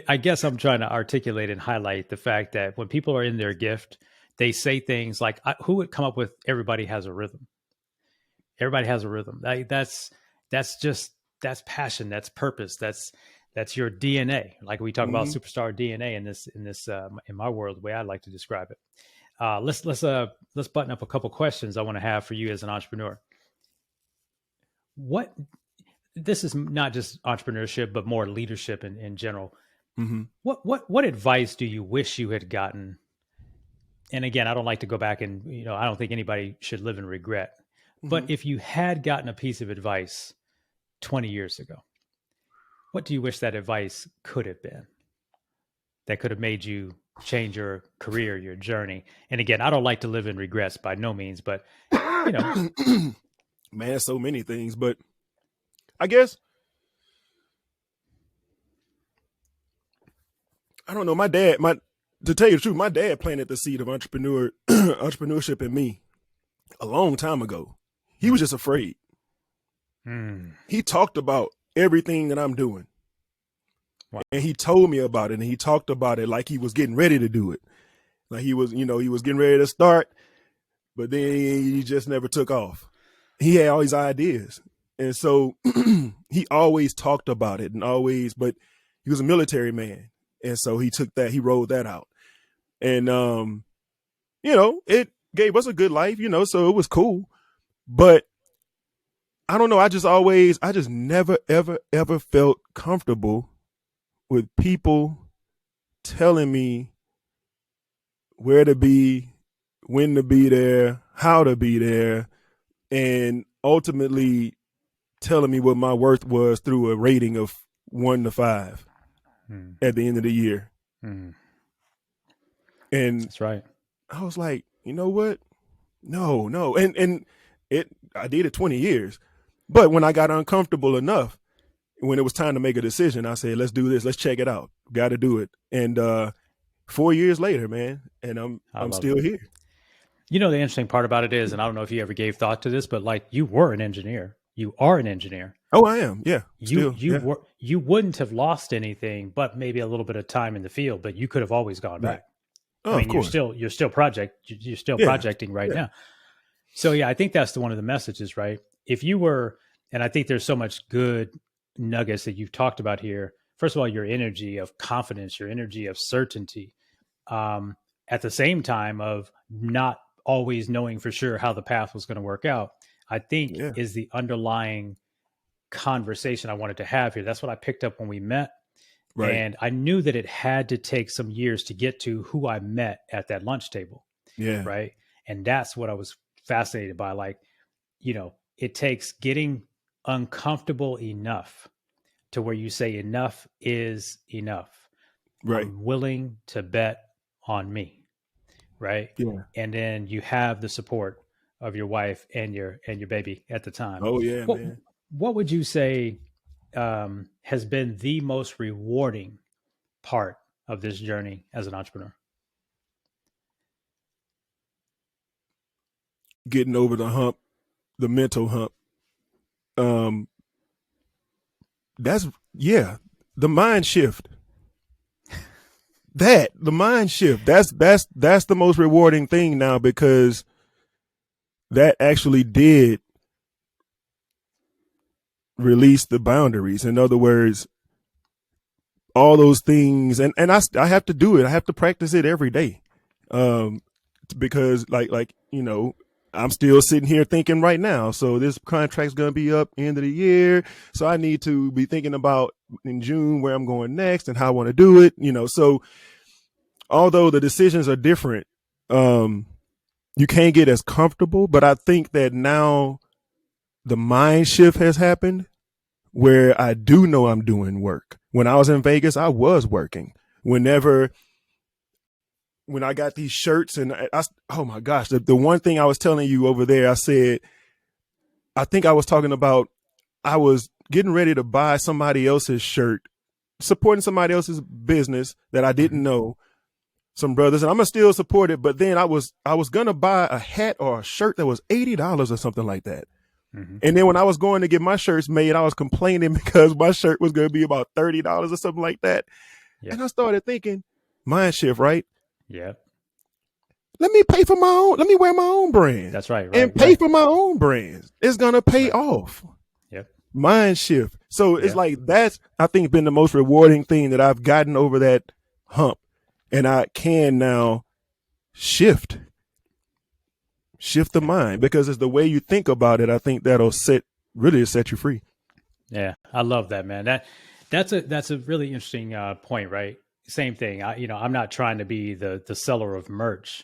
I guess I'm trying to articulate and highlight the fact that when people are in their gift, they say things like, who would come up with everybody has a rhythm? Everybody has a rhythm. That's passion. That's purpose. That's your DNA. Like we talk about superstar DNA in my world, the way I like to describe it. Let's button up a couple questions I want to have for you as an entrepreneur. This is not just entrepreneurship, but more leadership in general. Mm-hmm. What advice do you wish you had gotten? And again, I don't like to go back and, I don't think anybody should live in regret. Mm-hmm. But if you had gotten a piece of advice 20 years ago, what do you wish that advice could have been that could have made you change your career, your journey? And again, I don't like to live in regrets by no means, but, man, so many things, but I guess, I don't know. To tell you the truth, my dad planted the seed of entrepreneurship in me a long time ago. He was just afraid. He talked about everything that I'm doing. Wow. And he told me about it, and he talked about it like he was getting ready to do it. Like he was getting ready to start, but then he just never took off. He had all these ideas. And so he always talked about it but he was a military man. And so he rolled that out. And, gave us a good life, so it was cool. But I don't know. I just never, ever, ever felt comfortable with people telling me where to be, when to be there, how to be there, and ultimately telling me what my worth was through a rating of 1 to 5 at the end of the year. And that's right. I was like, you know what? No. And I did it 20 years. But when I got uncomfortable enough, when it was time to make a decision, I said, let's do this. Let's check it out. Got to do it. And 4 years later, man, and I'm still here. The interesting part about it is, and I don't know if you ever gave thought to this, but like you were an engineer. You are an engineer. Oh, I am. Yeah. You wouldn't have lost anything, but maybe a little bit of time in the field, but you could have always gone back. Oh, of course. You're still projecting right now. So yeah, I think that's one of the messages, right? If you were, and I think there's so much good nuggets that you've talked about here. First of all, your energy of confidence, your energy of certainty, at the same time of not always knowing for sure how the path was going to work out, I think is the underlying conversation I wanted to have here. That's what I picked up when we met. Right. And I knew that it had to take some years to get to who I met at that lunch table. Yeah. Right. And that's what I was fascinated by. Like, it takes getting uncomfortable enough to where you say enough is enough. Right. I'm willing to bet on me. Right. Yeah. And then you have the support of your wife and your baby at the time. Oh yeah, man. What would you say has been the most rewarding part of this journey as an entrepreneur? Getting over the hump, the mental hump. The mind shift. The mind shift. That's the most rewarding thing now, because that actually did release the boundaries. In other words, all those things, and I have to do it. I have to practice it every day, because like I'm still sitting here thinking right now. So this contract's gonna be up end of the year, so I need to be thinking about in June where I'm going next and how I want to do it. So although the decisions are different, you can't get as comfortable. But I think that now the mind shift has happened, where I do know I'm doing work. When I was in Vegas, I was working. When I got these shirts, and oh my gosh, the one thing I was telling you over there, I said, I think I was talking about, I was getting ready to buy somebody else's shirt, supporting somebody else's business that I didn't know, some brothers, and I'm gonna still support it. But then I was gonna buy a hat or a shirt that was $80 or something like that. Mm-hmm. And then when I was going to get my shirts made, I was complaining because my shirt was going to be about $30 or something like that. Yeah. And I started thinking, mind shift, right? Yeah. Let me pay for my own. Let me wear my own brand. That's right. And pay for my own brand. It's going to pay off. Yep. Mind shift. So it's like, that's, I think, been the most rewarding thing, that I've gotten over that hump, and I can now shift the mind, because it's the way you think about it. I think that'll set you free. Yeah, I love that, man. That's a really interesting point, right? Same thing. I'm not trying to be the seller of merch,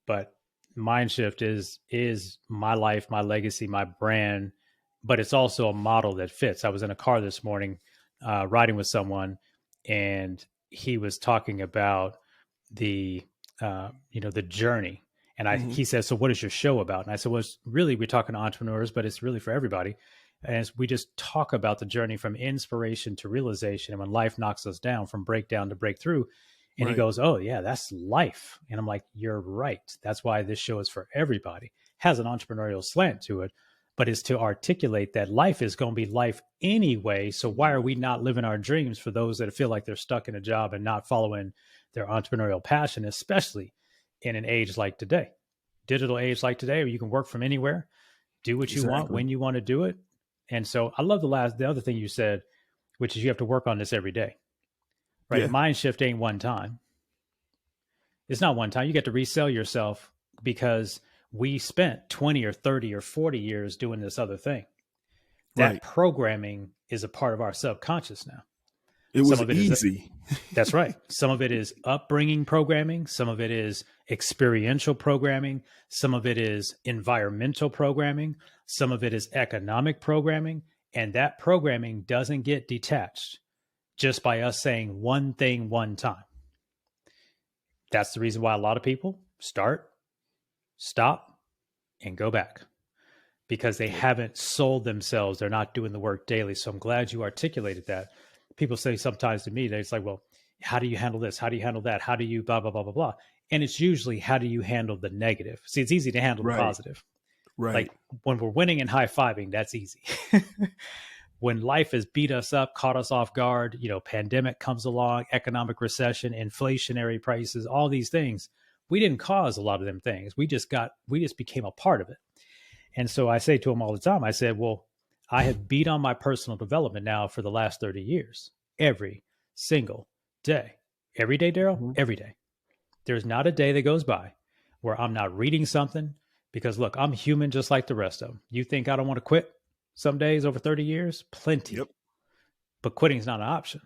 but MindShift is my life, my legacy, my brand, but it's also a model that fits. I was in a car this morning, riding with someone, and he was talking about the journey. And he says, so what is your show about? And I said, well, we're talking to entrepreneurs, but it's really for everybody. And we just talk about the journey from inspiration to realization. And when life knocks us down, from breakdown to breakthrough. And he goes, oh yeah, that's life. And I'm like, you're right. That's why this show is for everybody. Has an entrepreneurial slant to it, but it's to articulate that life is going to be life anyway. So why are we not living our dreams for those that feel like they're stuck in a job and not following their entrepreneurial passion, especially in an age like today, digital age like today, where you can work from anywhere, do what you want, when you want to do it. And so I love the other thing you said, which is you have to work on this every day, right? Yeah. Mind shift ain't one time. It's not one time. You get to resell yourself, because we spent 20 or 30 or 40 years doing this other thing. That Right. programming is a part of our subconscious now. It Some was of it is easy. that's right. Some of it is upbringing programming. Some of it is experiential programming. Some of it is environmental programming. Some of it is economic programming. And that programming doesn't get detached just by us saying one thing one time. That's the reason why a lot of people start, stop, and go back, because they haven't sold themselves. They're not doing the work daily. So I'm glad you articulated that. People say sometimes to me, it's like, well, how do you handle this? How do you handle that? How do you blah, blah, blah, blah, blah. And it's usually, how do you handle the negative? See, it's easy to handle the positive. Right. Like when we're winning and high-fiving, that's easy. When life has beat us up, caught us off guard, pandemic comes along, economic recession, inflationary prices, all these things, we didn't cause a lot of them things. We just became a part of it. And so I say to them all the time, I said, well, I have beat on my personal development now for the last 30 years, every single day. Every day, Darrell, every day. There's not a day that goes by where I'm not reading something, because look, I'm human just like the rest of them. You think I don't want to quit some days over 30 years? Plenty. Yep. But quitting is not an option,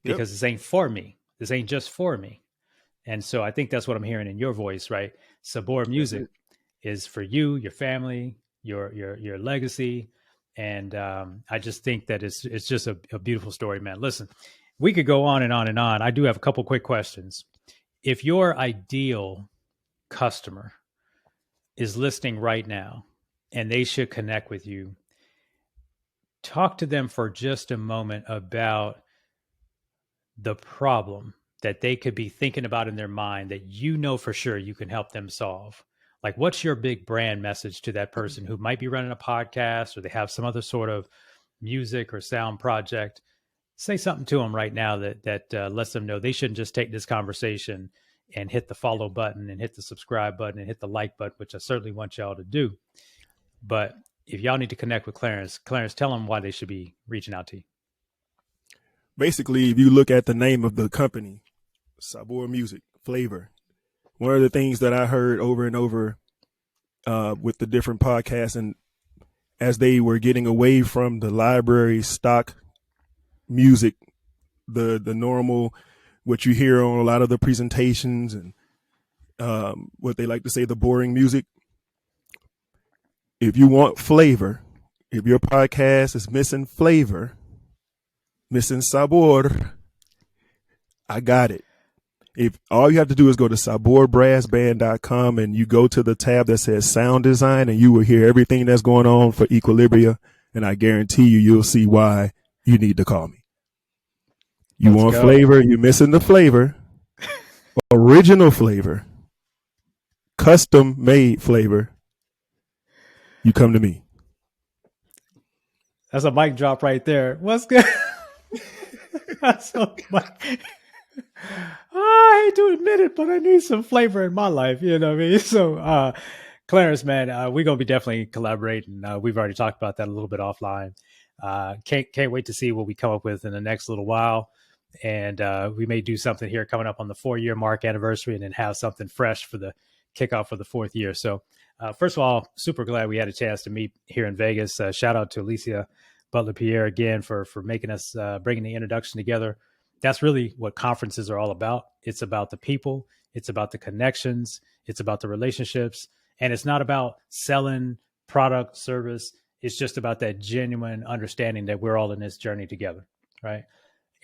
because this ain't for me. This ain't just for me. And so I think that's what I'm hearing in your voice, right? Sabor Music is for you, your family, your legacy. And I just think that it's just a beautiful story, man. Listen, we could go on and on and on. I do have a couple quick questions. If your ideal customer is listening right now and they should connect with you, talk to them for just a moment about the problem that they could be thinking about in their mind that for sure you can help them solve. Like, what's your big brand message to that person who might be running a podcast, or they have some other sort of music or sound project? Say something to them right now that lets them know they shouldn't just take this conversation and hit the follow button and hit the subscribe button and hit the like button, which I certainly want y'all to do. But if y'all need to connect with Clarence, tell them why they should be reaching out to you. Basically, if you look at the name of the company, Sabor Music Flavor, one of the things that I heard over and over with the different podcasts, and as they were getting away from the library stock music, the normal, what you hear on a lot of the presentations, and what they like to say, the boring music. If you want flavor, if your podcast is missing flavor, missing sabor, I got it. If all you have to do is go to saborbrassband.com and you go to the tab that says sound design, and you will hear everything that's going on for Equilibria. And I guarantee you'll see why you need to call me. You want flavor, you're missing the flavor, original flavor, custom made flavor, you come to me. That's a mic drop right there. What's good? That's a mic. I hate to admit it, but I need some flavor in my life. You know what I mean? So, Clarence, man, we're going to be definitely collaborating. We've already talked about that a little bit offline. Can't wait to see what we come up with in the next little while. And we may do something here coming up on the 4-year mark anniversary, and then have something fresh for the kickoff for the 4th year. So first of all, super glad we had a chance to meet here in Vegas. Shout out to Alicia Butler-Pierre again for making us, bringing the introduction together. That's really what conferences are all about. It's about the people. It's about the connections. It's about the relationships. And it's not about selling product, service. It's just about that genuine understanding that we're all in this journey together, right?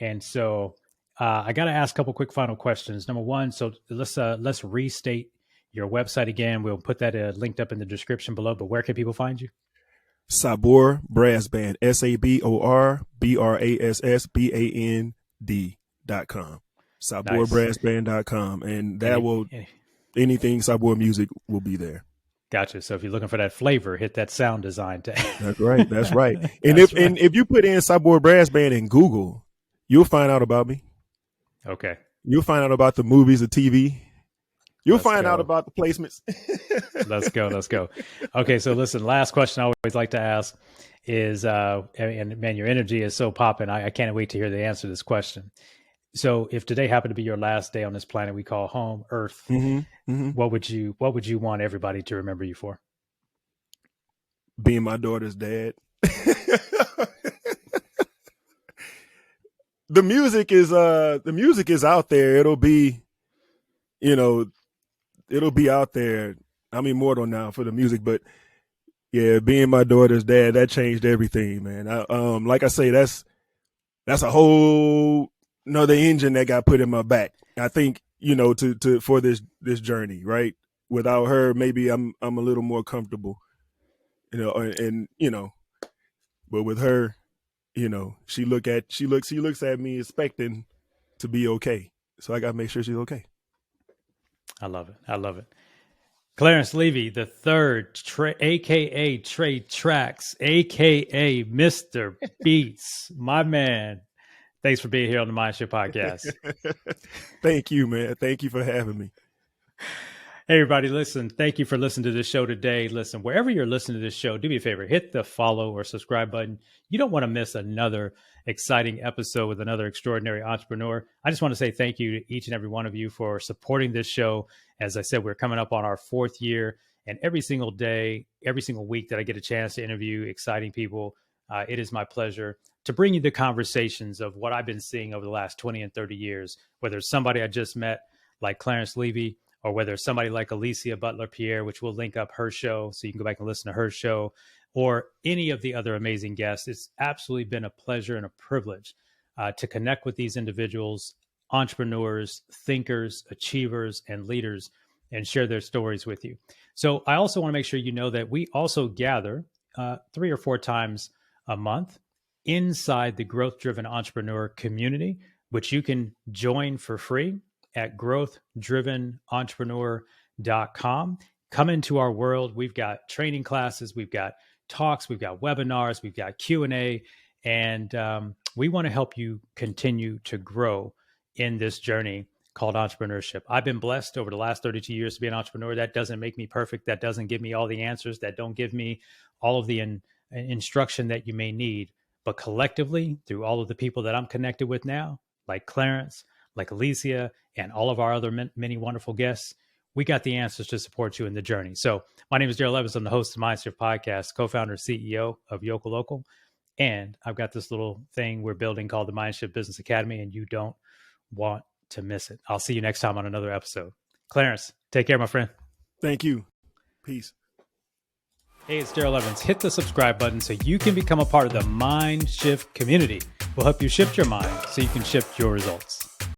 And so I got to ask a couple quick final questions. Number one, so let's restate your website again. We'll put that linked up in the description below, but where can people find you? Sabor Brass Band, SABORBRASSBAND.com. SaborBrassBand.com. And that anything Sabor Music will be there. Gotcha. So if you're looking for that flavor, hit that sound design tag. That's right. That's right. And if you put in Sabor Brass Band in Google, you'll find out about me. Okay. You'll find out about the movies, the TV. You'll find out about the placements. Let's go. Okay. So listen, last question I always like to ask is, and man, your energy is so popping. I can't wait to hear the answer to this question. So if today happened to be your last day on this planet we call home, Earth, what would you want everybody to remember you for? Being my daughter's dad. The music is out there. It'll be out there. I'm immortal now for the music, but yeah, being my daughter's dad, that changed everything, man. Like I say, that's a whole another engine that got put in my back. I think, for this journey, right? Without her, maybe I'm a little more comfortable, and but with her, she looks at me expecting to be okay. So I got to make sure she's okay. I love it. Clarence Levy III, a.k.a. Trey Tracks, a.k.a. Mr. Beats, my man. Thanks for being here on the MindShift Podcast. Thank you, man. Thank you for having me. Hey, everybody, listen, thank you for listening to this show today. Listen, wherever you're listening to this show, do me a favor, hit the follow or subscribe button. You don't want to miss another exciting episode with another extraordinary entrepreneur. I just want to say thank you to each and every one of you for supporting this show. As I said, we're coming up on our 4th year, and every single day, every single week that I get a chance to interview exciting people, it is my pleasure to bring you the conversations of what I've been seeing over the last 20 and 30 years, whether it's somebody I just met like Clarence Levy, or whether it's somebody like Alicia Butler-Pierre, which will link up her show so you can go back and listen to her show, or any of the other amazing guests. It's absolutely been a pleasure and a privilege to connect with these individuals, entrepreneurs, thinkers, achievers, and leaders, and share their stories with you. So I also want to make sure you know that we also gather 3 or 4 times a month inside the Growth Driven Entrepreneur community, which you can join for free at growthdrivenentrepreneur.com. Come into our world. We've got training classes, we've got talks, we've got webinars, we've got Q&A, and we want to help you continue to grow in this journey called entrepreneurship. I've been blessed over the last 32 years to be an entrepreneur. That doesn't make me perfect. That doesn't give me all the answers. That don't give me all of the instruction that you may need. But collectively, through all of the people that I'm connected with now, like Clarence, like Alicia, and all of our other many wonderful guests, we got the answers to support you in the journey. So my name is Darrell Evans. I'm the host of MindShift Podcast, co-founder and CEO of Yokel Local. And I've got this little thing we're building called the MindShift Business Academy, and you don't want to miss it. I'll see you next time on another episode. Clarence, take care, my friend. Thank you. Peace. Hey, it's Darrell Evans. Hit the subscribe button so you can become a part of the MindShift community. We'll help you shift your mind so you can shift your results.